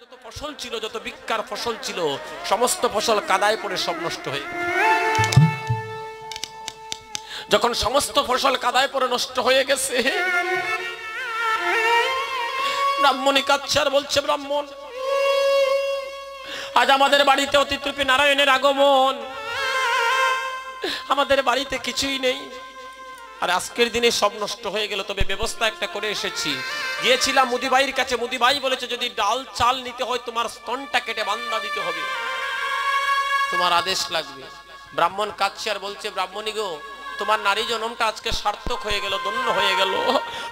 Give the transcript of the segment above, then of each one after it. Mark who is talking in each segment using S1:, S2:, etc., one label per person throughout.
S1: যত ফসল ছিল, যত বিক্কার ফসল ছিল, সমস্ত ফসল কাদায় পড়ে সব নষ্ট হয়ে, যখন সমস্ত ফসল কাদায় পড়ে নষ্ট হয়ে গেছে, ব্রাহ্মণী কাঁদছে আর বলছে, ব্রাহ্মণ আজ আমাদের বাড়িতে অতিথিরূপী নারায়ণের আগমন, আমাদের বাড়িতে কিছুই নেই, আর আজকের দিনে সব নষ্ট হয়ে গেল। তবে ব্যবস্থা একটা করে এসেছি। গিয়েছিলাম মুদিবাইয়ের কাছে, মুদিবাই বলেছে যদি ডাল চাল নিতে হয় তোমার স্তনটা কেটে বান্দা দিতে হবে, তোমার আদেশ লাগবে। ব্রাহ্মণ কাঁদছে আর বলছে, ব্রাহ্মণী গো, তোমার নারী জন্মটা আজকে সার্থক হয়ে গেল, ধন্য হয়ে গেল।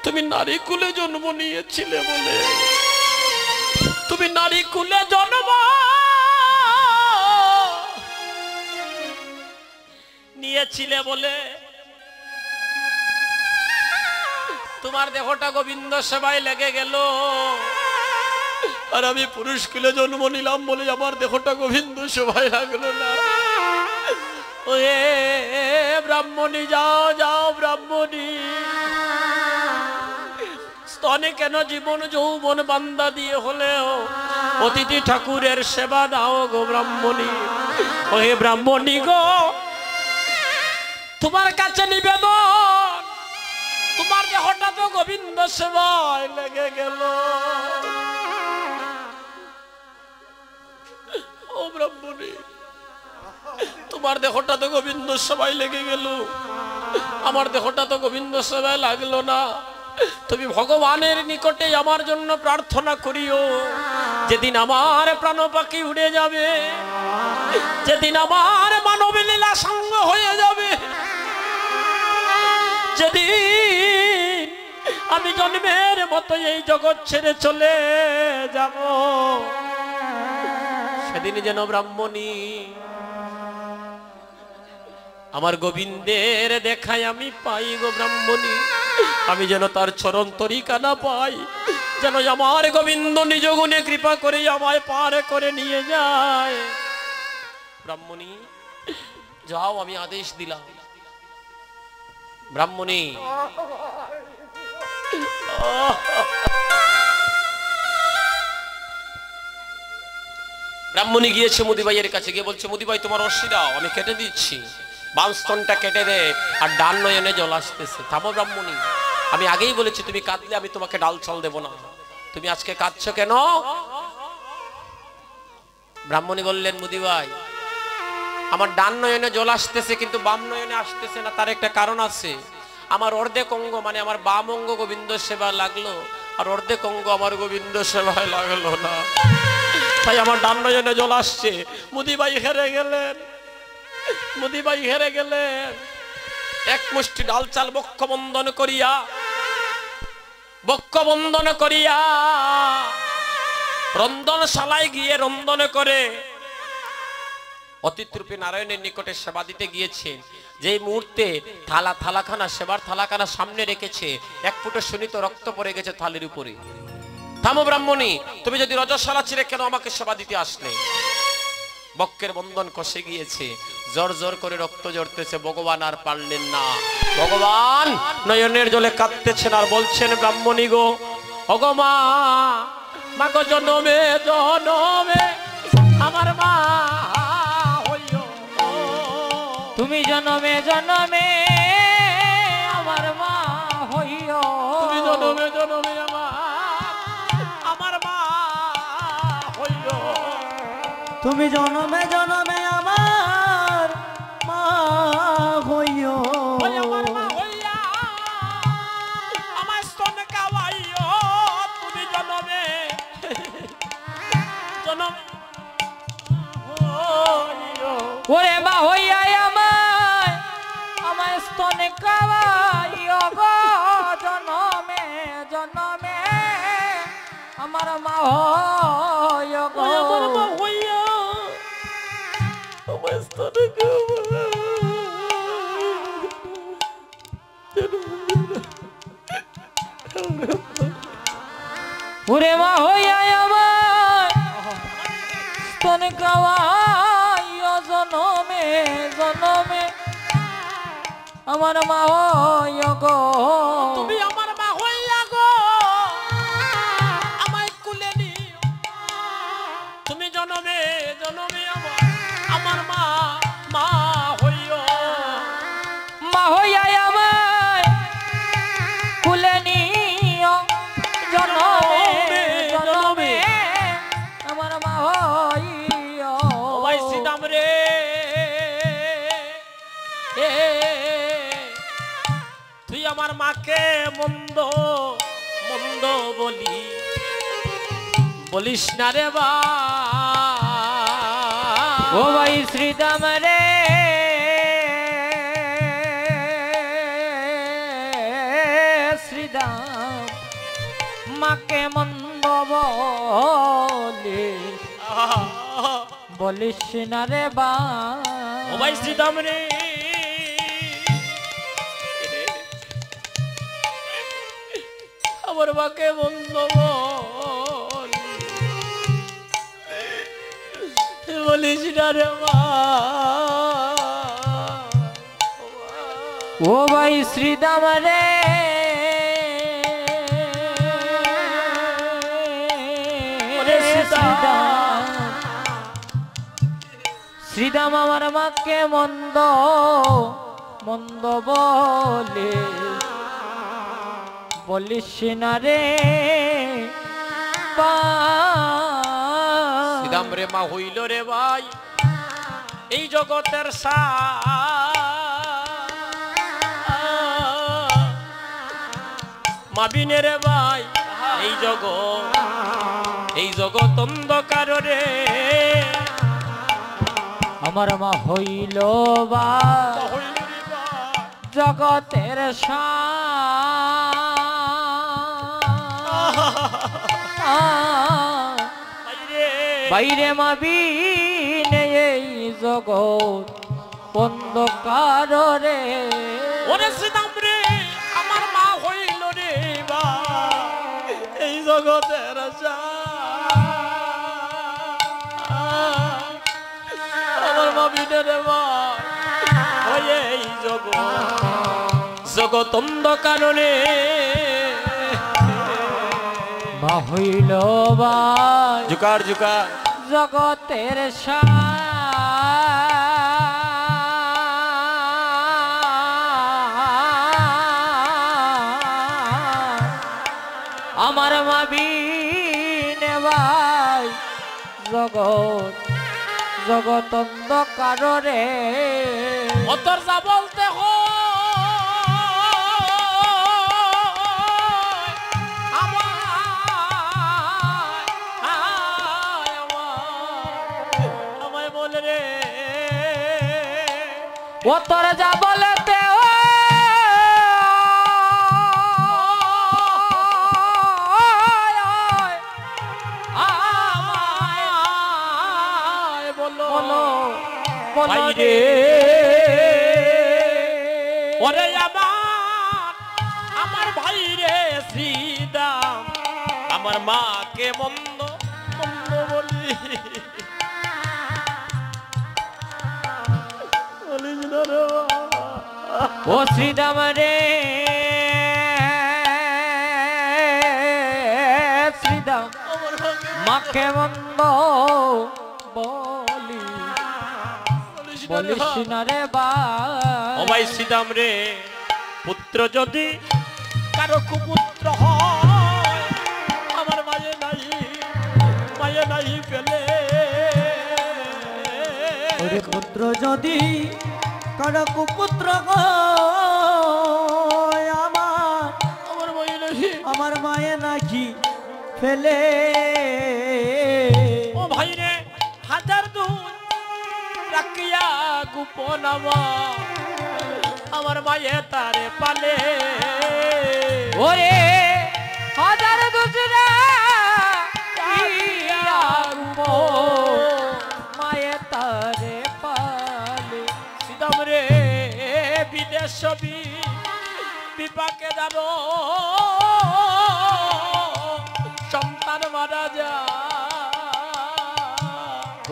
S1: তুমি নারী কুলে জন্ম নিয়েছিলে বলে, তুমি নারী কুলে জন্ম নিয়েছিলে বলে তোমার দেহটা গোবিন্দ সেবায় লেগে গেল, আর আমি পুরুষ কুলে জন্ম নিলাম বলে আমার দেহটা গোবিন্দ সেবায় লাগলো না। ওয়ে ব্রাহ্মণী, যাও যাও ব্রাহ্মণী, স্তনে কেন জীবন যৌবন বান্দা দিয়ে হলেও অতিথি ঠাকুরের সেবা দাও গো ব্রাহ্মণী। ওহে ব্রাহ্মণী গো, তোমার কাছে নিবেদন, তোমার দেহটা তো গোবিন্দ সেবায় লেগে গেল। ও ব্রাহ্মণী, তোমার দেহটা তো গোবিন্দ সেবায় লেগে গেল, আমার দেহটা তো গোবিন্দ সেবায় লাগলো না। তুমি ভগবানের নিকটে আমার জন্য প্রার্থনা করিও, যেদিন আমার প্রাণ পাখি উড়ে যাবে, যেদিন আমার মানব লীলা সঙ্গ হয়ে যাবে, যেদিন আমি জন্মের মতো এই জগৎ ছেড়ে চলে যাব, সেদিন যেন ব্রাহ্মণী আমার গোবিন্দের দেখায় আমি পাই গো ব্রাহ্মণী, আমি যেন তার চরণ তরিকানা পাই, যেন আমার গোবিন্দ নিজ গুণে কৃপা করে আমায় পার করে নিয়ে যায়। ব্রাহ্মণী যাও, আমি আদেশ দিলাম। ব্রাহ্মণী ব্রাহ্মণী গিয়েছে মুদিবাইয়ের কাছে, গিয়ে বলছে, মুদিবাই তোমার রশি দাও, আমি কেটে দিচ্ছি, বাম স্তনটা কেটে দে, আর ডান নয়নে জল আসতেছে। থামো ব্রাহ্মণী, আমি আগেই বলেছি তুমি কাঁদলে আমি তোমাকে ডাল চাল দেব না, তুমি আজকে কাঁদছো কেন? ব্রাহ্মণী বললেন, মুদিবাই আমার ডান নয়নে জল আসতেছে কিন্তু বাম নয়নে আসতেছে না, তার একটা কারণ আছে। আমার অর্ধেক অঙ্গ মানে আমার বাম অঙ্গ গোবিন্দ সেবা লাগলো, আর অর্ধেক অঙ্গ আমার গোবিন্দ সেবায় লাগলো না, তাই আমার ডান নয়নে জল আসছে। মুদিবাই হেরে গেলেন, মুদিবাই হেরে গেলেন। এক মুষ্টি ডাল চাল বক্ষ বন্ধন করিয়া, বক্ষ বন্ধন করিয়া রন্ধনশালায় গিয়ে রন্ধন করে অতিথিরূপী নারায়ণের নিকটে সেবা দিতে গিয়েছেন। যেই মুহূর্তে থালাখানা, সেবার থালাখানা সামনে রেখেছে, এক ফুটো শোণিত রক্ত পড়ে গেছে থালির উপরে। থামো ব্রাহ্মণী, তুমি যদি রজস্বালা ছিঁড়ে কেন আমাকে সেবা দিতে আসলে? বক্কের বন্ধন কষে গিয়েছে, জোর জোর করে রক্ত ঝরতেছে, ভগবান আর পারলেন না। ভগবান নয়নের জলে কাঁদতেছেন আর বলছেন, ব্রাহ্মণী গো, ভগমা মাগো, জনমে জনমে আমার মা হইও,
S2: তুমি জনমে জনমে আমার মা হইও,
S1: তুমি জনমে জনমে আমার মা হইও,
S2: তুমি জনমে জনমে আমার মা হইও,
S1: আমার মা হইয়া আমার স্তন খাওয়াইও, তুমি জনমে জনম হইও,
S2: ওরে মা হইয়া আমায় আমায় স্তনে খাওয়াইও গো, জনমে জনমে আমার মা হইও গো,
S1: আমার মা হইয়া আমার স্তনে খাওয়াইও।
S2: ওরে মা হইয়া আমায় স্তনে খাওয়াইও, জনমে জনমে আমার মা হইও গো,
S1: তুমি আমার মা হইয়া গো, আমায় কুলে নিও, আমার মাকে মন্দ মন্দ বলিস না রে ভাই।
S2: ও ভাই শ্রীদাম রে শ্রীদাম মাকে মন্দ বলিস না রে ভাই।
S1: ও ভাই শ্রীদাম রে আমার মাকে মন্দ বলিস না রে ভাই।
S2: ও ভাই শ্রীদাম রে শ্রীদাম আমার মাকে মন্দ মন্দ বলিস না রে
S1: শ্রীদাম রে মা হইল রে ভাই এই জগতের মাবিনে রে ভাই। এই জগৎ অন্ধকার রে
S2: আমার মা হইল বা জগতের বাইরে মাবিনে এই জগৎ অন্ধকার রে।
S1: ওরে শ্রীদাম রে আমার মা হইল রে ভাই এই জগতের আমার মাবিনে রে ভাই এই জগৎ অন্ধকার রে
S2: মা হইল ভাই
S1: জুকার
S2: জগতের আমার মা বিনে ভাই জগৎ অন্ধকার রে।
S1: অতর যা বলতে আমায় বলে রে
S2: ও তোর যা বলতে
S1: রে ওরে আমার ভাই রে শ্রীদাম আমার মাকে মন্দ মন্দ বলিস না রে
S2: ও শ্রীদাম রে শ্রীদাম মাকে মন্দ বলিস না রে ভাই।
S1: ও ভাই শ্রীদাম রে পুত্র যদি কারো কুপুত্র হয় আমার মায়ে নাই ফেলে।
S3: ওরে পুত্র যদি কারো কুপুত্র হয় আমার মায়ে নাকি ফেলে।
S1: ও ভাই রে হাজার দুধ রাখিয়া গোপন আমার মায়ে তারে পালে।
S2: ওরে হাজার দুজরা মায়ে তারে পালে।
S1: শ্রীদাম রে বিদেশ বিপাকে যাবো সন্তান মারা যা।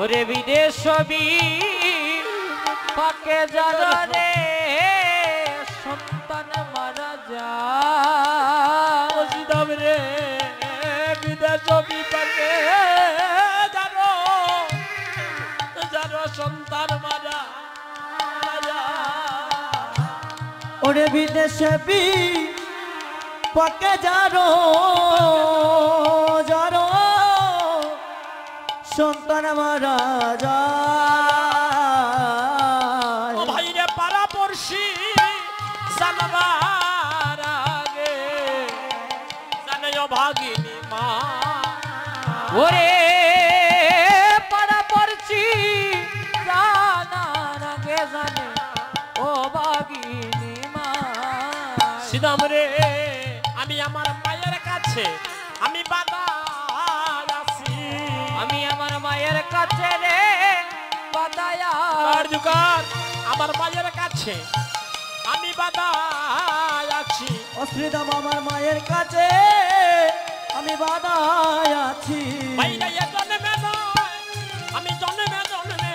S2: ওরে বিদেশ পাকে যারা রে সন্তান মারা যা।
S1: শ্রীদাম রে বিদেশ বিপাকে যারো সন্তান মারা যা।
S3: ওরে বিদেশে পাকে যারো সন্তান মারা যায়।
S1: ও ভাই রে পাড়া পড়শি জানবার ভাগিনী মা
S2: ওরে পাড়া পড়ছি জানার আগে জানে ও বাগিনী মা
S1: শ্রীরাম রে আমি আমার মায়ের কাছে আমি বাধা আছি
S2: আমি আমার মায়ের কাছে রে বাদায়া
S1: যুগার আমার মায়ের কাছে আমি বাধা আছি
S3: অশ্রীদাম আমার মায়ের কাছে আমি বাধায় আছি
S1: বাইরে জন্মে নয় আমি জন্মে জন্মে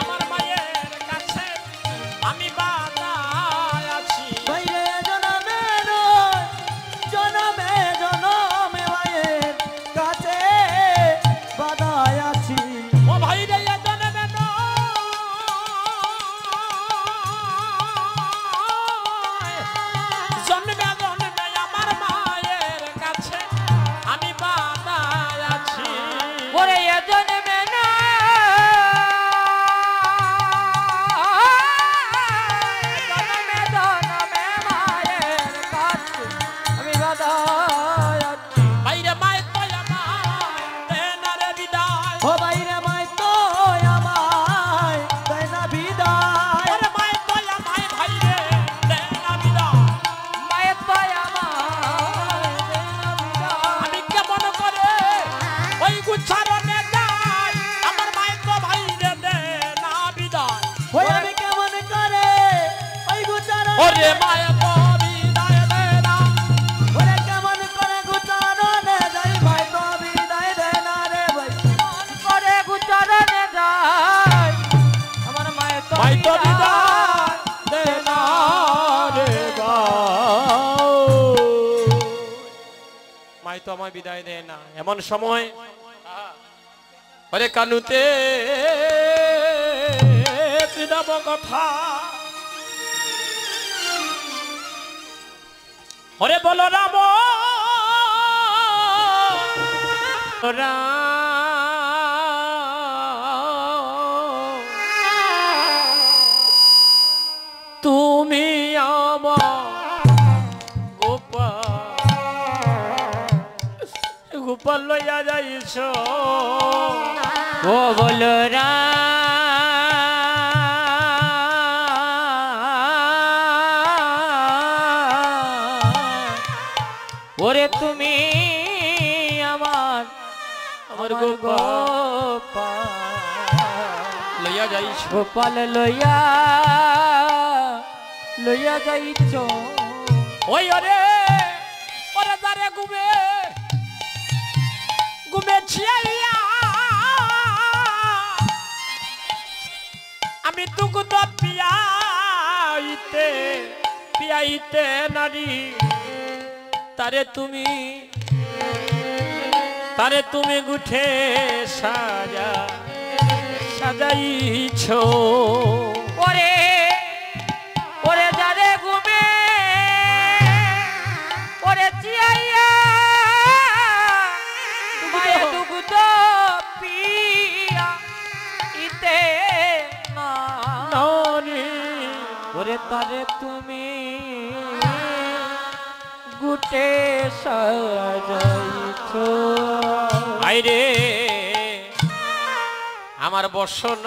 S1: আমার মায়ের কাছে আমি বাধা আছি
S3: বাইরে জনমে নয় জনমে জনমে মায়ের কাছে বাধায় আছি
S1: ও ভাইরে জন্মে নয় জন্মে জন্মে আমার মায়ের কাছে আমি বাধা আছি
S2: ওরে এ জন্মে না জন্মে জন্মে মায়ের কাছে আমি বাদায় আছি
S1: বাইরে মায়ের তো আমার দেনারে বিদায়
S3: ও বাইরে মাই তো আমায় তাই না বিদায়
S1: ওরে মায়ের তো আমায় ভাইরে দেনা বিদায়
S2: মায়ের পায়া মায় দেনা বিদায়
S1: আমি কেমন করে ওই গুচ্ছারণে যাই আমার মায়ের তো ভাইরে দেনা বিদায়
S3: ওই আমি কেমন করে ওই গুচারো
S1: ওরে মায়ের তো বিদায় দেনা
S3: ওরে কেমন করে গুচারণে যাই ভাই তো বিদায় দে না রে ভাই
S2: করে গুচারণে যায় আমার মায়ের তো
S1: মায়ের তো
S2: বিদায়
S1: বিদায় দেনা রে মাই তো আমায় বিদায় দেয় না এমন সময় ওরে কানুতে শ্রীরাম কথা ওরে বলো রাম তুমি আমার গোপাল লইয়া যাইছ
S2: ও বলো ওরে তুমি আমার
S1: আমার
S2: আমার
S1: গোপাল লইয়া যাইছ
S2: গোপাল লইয়া লইয়া যাইছ
S1: ওই ওরে ওরে দারে ঘুমে ঘুমে ছিয়াইয়া আমি তুকু তো পিয়াইতে পিয়াইতে নারী তারে তুমি গুঠে সাজা সাজাইছ
S2: ওরে ওরে যারে ঘুমে ওরে চিয়াইয়া মায়ে দুগ্ধ পিয়া ইতে না
S1: নরে
S2: ওরে তারে তুমি গুটে সাজাইছ
S1: আইরে আমার বসন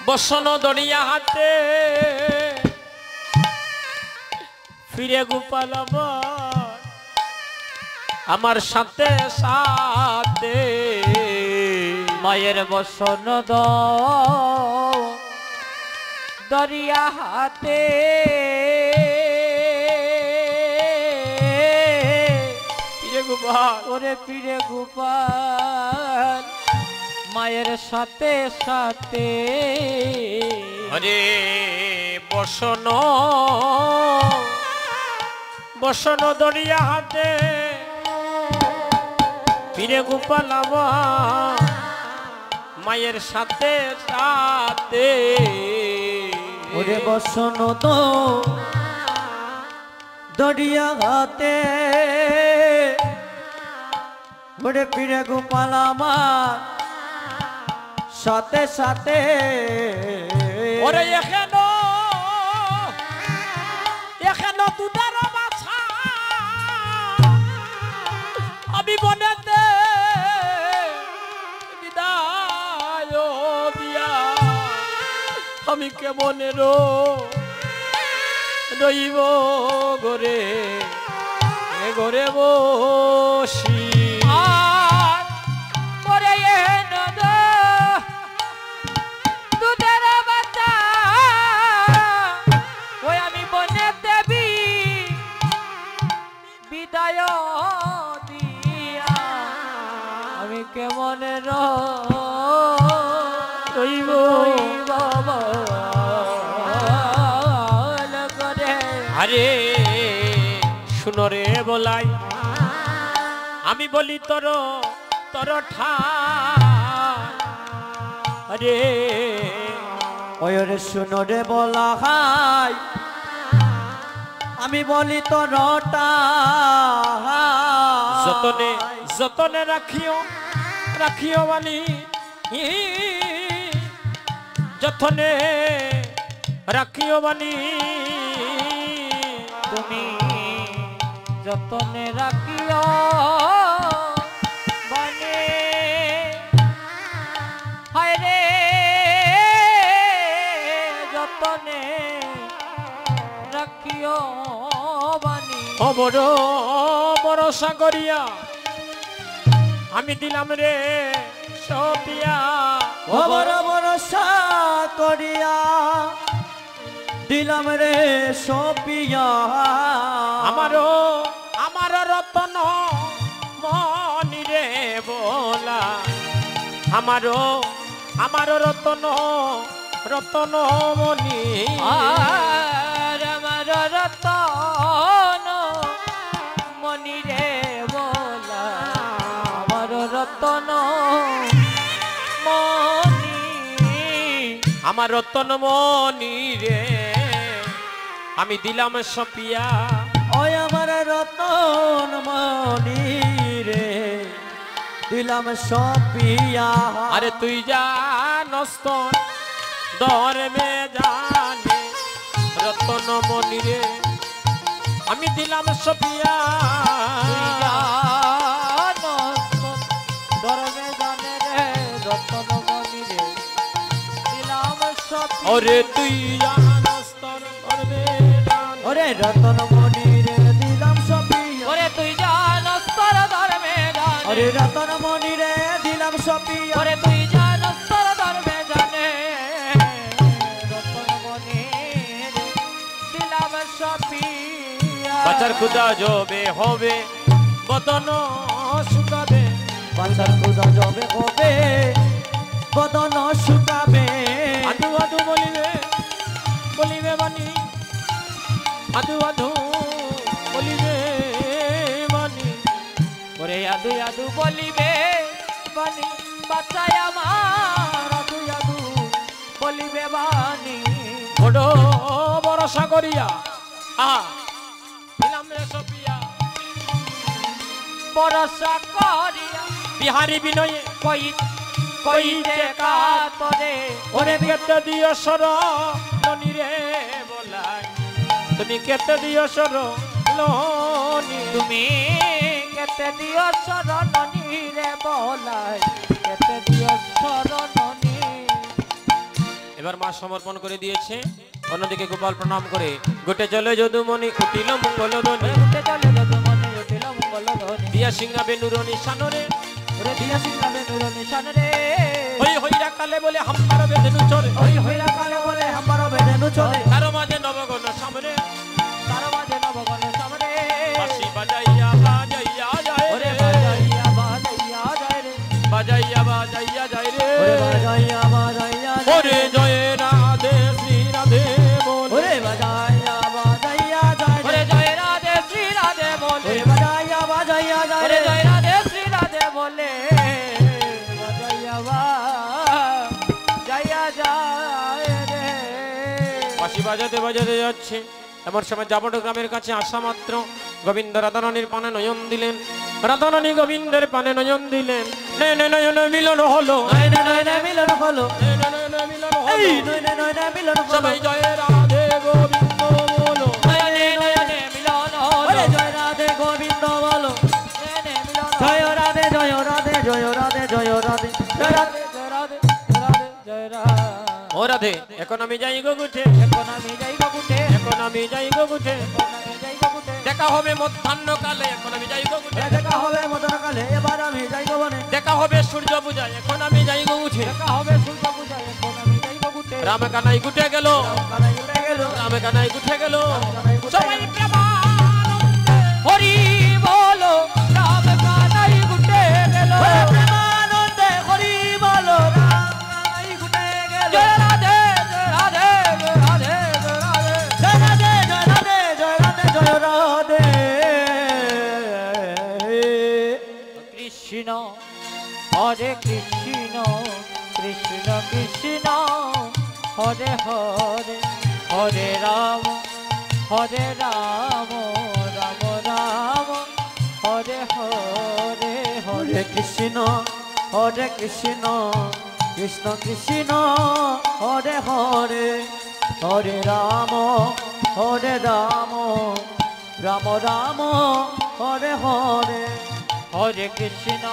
S1: বসন দড়িয়া হাতে ফিরে গোপাল আমার সাথে সাথে
S2: মায়ের বসন দরিয়া হাতে
S1: ফিরে গোপাল
S2: ওরে পীরে গোপাল মায়ের সাথে সাথে
S1: আরে বসন বসন দড়িয়া হাতে ফিরে গোপাল আমার মায়ের সাথে সাথে
S3: ওরে বসন তো দড়িয়া হাতে ওরে পীরে গোপাল আমার সাথে সাথে
S1: ওরে এখানো দুটার বাছা আমি কেমন রইব গোরে গোরে বসি
S2: আর করে দুধের বাচ্চা ওই আমি বনে দেবী বিদায় দিয়া আমি কেমন
S1: রইব
S2: বাবা করে
S1: আরে শুনো রে বলাই আমি বলি তোর ঠারে
S3: ওরে শুনো রে বলা হাই আমি বলি তো রটা
S1: যতনে যতনে রাখিও বানি যতনে রাখিও বানি
S2: তুমি যতনে রাখিও বানে হায় রে যতনে রাখিও বানি
S1: বড় বড় সাগরিয়া আমি দিলাম রে সপিয়া
S3: ও বড় ভরসা করিয়া দিলাম রে সপিয়া
S1: আমার রতন মনি রে বলা আমার রতন মনি
S2: আর আমার রতন মনি রে বলা আমার রতন মনি
S1: আমার রতন মনি রে আমি দিলাম সপিয়া
S3: ওই আমার রতন মনি রে দিলাম সপিয়া
S1: আরে তুই জানস তোর ধর্মে জানে রতন মনি রে আমি দিলাম সপিয়া
S2: ধর্মে জানে রে রতন মনি রে দিলাম সপিয়া
S1: ওরে তুই জানস তোর ধর্মে জানে
S3: ওরে রতন মনি রে দিলাম সপিয়া
S2: ওরে তুই জানস তোর ধর্মে জানে
S3: ওরে রতন মনি রে দিলাম সপিয়া
S2: ওরে তুই জানস তোর ধর্মে জানে রতন মনি রে দিলাম সপিয়া
S1: বাচার খুদা জবে হবে বদন শুকাবে
S3: বাঁচার খুদা জবে হবে বদন শুকাবে
S1: আধু আধু বলিবে বানি আধু বলিবে বানি
S2: ওরে আদু আদু বলিবে বানি বাচ্চায় আমার আদু আদু বলিবে বানি
S1: বড় বড় সাগরিয়া দিলাম রে সপিয়া
S2: বরসা করিয়া
S1: বিহারি বিনয়ে
S2: কই কই যে কাতরে
S1: ওরে কেটে দিও সর লনি রে বলাই তুমি কেটে দিও সর লনি
S2: তুমি কেতে দিও শরণনি রে বলাই কেতে দিও শরণনি
S1: এবার মা সমর্পণ করে দিয়েছে অন্যদিকে গোপাল প্রণাম করে গোটে চলে যদুমণি উঠিল মঙ্গল ধ্বনি
S2: উঠে চলে যত মনে উঠিল মঙ্গল ধ্বনি
S1: দিয়া সিংহা বেনুর নিশানরে
S2: ওরে দিয়া সিংহাবে নুর নিশান রে
S1: হইরা কালে বলে হাম্বার বেদনু চরে
S3: ওই হইরা কালে বলে আমার বেদনু চলে
S1: তার মাঝে নবগণ সামনে
S2: তার মাঝে নবগণ সামনে
S1: বাঁশি বাজাইয়া যায়
S2: ওরে
S1: রে
S2: বাজাইয়া বাজাইয়া যায় রে
S1: বাজাইয়া যায় রে
S3: ওরে বাজাইয়া বাজাইয়া
S1: ওরে জয় রাধে শ্রী রাধে বল
S3: ওরে বাজাইয়া বাজাইয়া যায়
S2: ওরে জয় রাধে শ্রী রাধে বলে
S3: ওরে বাজাইয়া বাজাইয়া যায়
S2: ওরে জয় রাধে শ্রী রাধে বলে বাজাইয়া বাজাইয়া যায় রে
S1: বাঁশি বাজাতে যাচ্ছে এমন সময় যাবট গ্রামের কাছে আসা মাত্র গোবিন্দ রাধারানীর পানে নয়ন দিলেন রাধারানী গোবিন্দের পানে নয়ন দিলেন নয়ন মিলন হলো
S3: নয়নে মিলন হলো
S1: নয়ন মিলন
S3: এই
S1: হলো
S3: নয়নে মিলন হলো
S1: সবাই জয় রাধে গোবিন্দ বলো
S2: নয়নে নয়নে মিলন
S3: ওরে
S2: হলো
S3: জয় রাধে গোবিন্দ বলো
S2: নয়নে মিলন
S3: জয় রাধে জয় রাধে জয় রাধে জয় রাধে জয় রাধে
S2: জয় রাধে জয় রাধে জয় রাধে
S1: ওরা রাধে এখন আমি যাই গো গুঠে,
S2: এখন আমি যাই গো গুটে,
S1: এখন আমি যাই গো গুঠে,
S2: এখন আমি যাই গো গুটে,
S1: দেখা হবে মধ্যাহ্নকালে এখন আমি যাই গো গুঠে,
S3: দেখা হবে মদন কালে এবার আমি যাই গো বনে
S1: দেখা হবে সূর্য পূজায় এখন আমি যাই গো উঠে,
S2: দেখা হবে সূর্য পূজায় এখন আমি যাই গো গুটে,
S1: রাম কানাই গুঠে গেল,
S3: কানাই উঠে গেল
S1: রাম কানাই গুঠে গেল,
S3: কানাই উঠে
S1: সবাই
S3: গেল।
S1: প্রেমানন্দে
S2: হরি বলো রাম কানাই গুটে গেল,
S3: প্রেমানন্দে হরি বলো রাম কানাই উঠে গেল
S2: জয় রাধে জয় রাধে জয় রাধে জয় রাধে,
S3: জয় রাধে জয় রাধে জয় রাধে জয় রাধে।
S2: কৃষ্ণ হরে কৃষ্ণ কৃষ্ণ কৃষ্ণ হরে হরে, হরে রাম রাম রাম হরে হরে হরে,
S3: হরে কৃষ্ণ কৃষ্ণ কৃষ্ণ হরে হরে, হরে রাম রাম রাম হরে হরে।
S2: হরে কৃষ্ণ